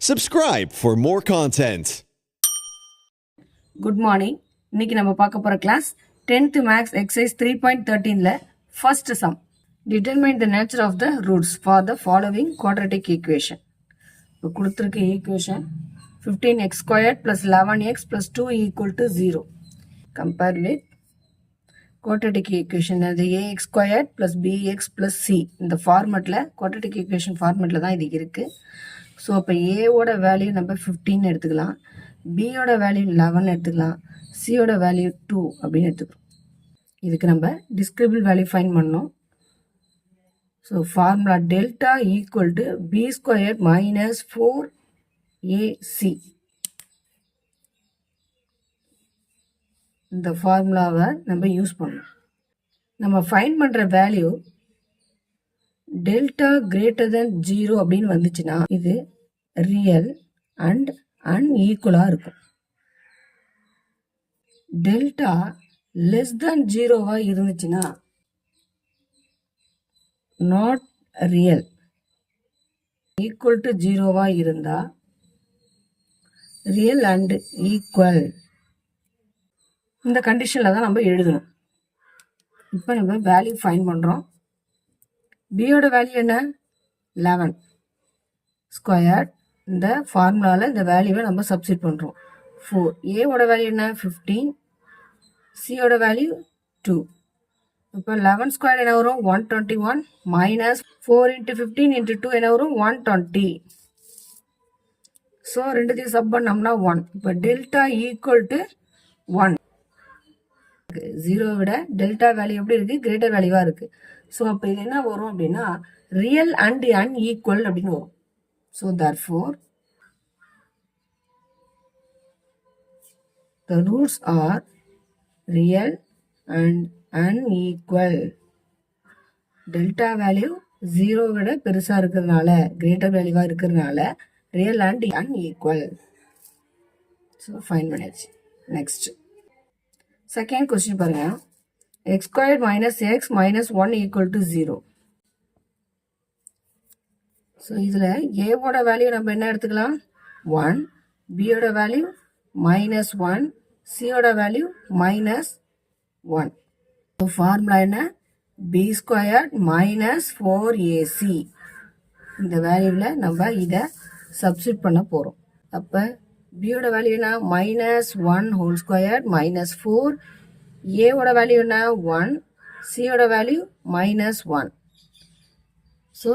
Subscribe for more content. Good morning. இன்னைக்கு நம்ம பார்க்க போற கிளாஸ் 10th Maths exercise 3.13ல first sum. Determine the nature of the roots for the following quadratic equation. இப்போ கொடுத்திருக்க equation 15x squared plus 11x plus 2 equal to 0. Compare with quadratic equation அது ax squared plus bx plus c. இந்த ஃபார்மட்ல quadratic equation ஃபார்மட்ல தான் இது இருக்கு. So அப்போ ஏவோட value நம்ம 15 எடுத்துக்கலாம், பியோட வேல்யூ 11 எடுத்துக்கலாம், சியோட வேல்யூ 2 அப்படின்னு எடுத்துக்கிறோம். இதுக்கு நம்ம டிஸ்கிரிபிள் வேல்யூ ஃபைண்ட் பண்ணோம். So formula delta equal to b square minus 4ac. இந்த ஃபார்முலாவை நம்ம யூஸ் பண்ணோம். நம்ம ஃபைண்ட் பண்ணுற வேல்யூ டெல்டா கிரேட்டர் தென் 0 அப்படின்னு வந்துச்சுன்னா இது ரியல் அண்ட் அன்ஈக்குவலாக இருக்கும். டெல்டா லெஸ் தென் 0வா இருந்துச்சுன்னா நாட் ரியல். ஈக்குவல் டு 0வா இருந்தா ரியல் அண்ட் ஈக்குவல். இந்த கண்டிஷனில் தான் நம்ம எழுதணும். இப்போ நம்ம வேல்யூ ஃபைண்ட் பண்ணுறோம். பியோட வேல்யூ என்ன? 11 ஸ்கொயர். இந்த ஃபார்முலாவில் இந்த வேல்யூவை நம்ம சப்ஸ்டிட் பண்ணுறோம். 4. ஏவோட வேல்யூ என்ன? 15. சியோட வேல்யூ 2. இப்போ 11 ஸ்கொயர் என்ன வரும்? 121 மைனஸ் 4 × 15 × 2 என்ன வரும்? 120. ஸோ ரெண்டுத்தையும் சப் பண்ணோம்னா 1. இப்போ டெல்டா ஈக்குவல் டு 1. 0 விட டெல்டா வேல்யூ எப்படி இருக்கு? கிரேட்டர் வேல்யூவா இருக்கு. ஸோ அப்போ இது என்ன வரும் அப்படின்னா ரியல் அண்ட் அன்ஈக்குவல் அப்படின்னு வரும். So therefore the roots are real and unequal. Delta value 0 விட பெருசா இருக்கிறதுனால, கிரேட்டர் வேல்யூவா இருக்கிறதுனால real and unequal. So find பண்ணியாச்சு. நெக்ஸ்ட் செகண்ட் கொஸ்டின் பாருங்க. x squared minus x minus 1 equal to 0. So இதில் ஏவோட வேல்யூ நம்ம என்ன எடுத்துக்கலாம்? 1. பியோட வேல்யூ -1. சியோட வேல்யூ -1. ஸோ ஃபார்முலா என்ன? B square minus 4ac. இந்த வேல்யூவில் நம்ம இதை சப்ஸ்டிட் பண்ண போகிறோம். அப்போ பியோட வேல்யூ என்ன? -1 ஹோல் ஸ்கொயர் -4. ஏவோட வேல்யூ என்ன? 1. சியோட வேல்யூ -1. ஸோ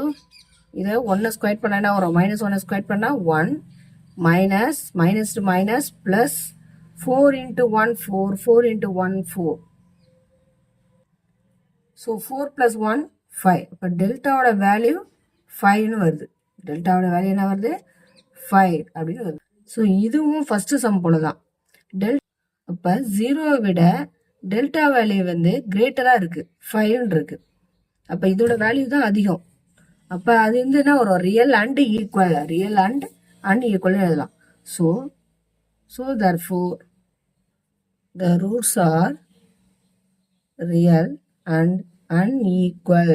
இதை 1 ஸ்கொயர் பண்ண என்ன வரும்? -1 ஸ்கொயர் பண்ணால் 1 minus to minus plus 4 × 1 4, 4 × 1 4. So 4 + 1 5. இப்போ டெல்டாவோட வேல்யூ 5ன்னு வருது. டெல்டாவோட வேல்யூ என்ன வருது? 5 அப்படின்னு வருது. ஸோ இதுவும் ஃபர்ஸ்ட் சம் போல தான். அப்போ 0 விட டெல்டா வேல்யூ வந்து கிரேட்டராக இருக்குது, 5ன்னு இருக்கு. அப்போ இதோட வேல்யூ தான் அதிகம். அப்போ அது வந்து என்ன வரும்? Real and equal. Real and அன்ஈக்குவல்னு எழுதலாம். So therefore the roots are real and unequal.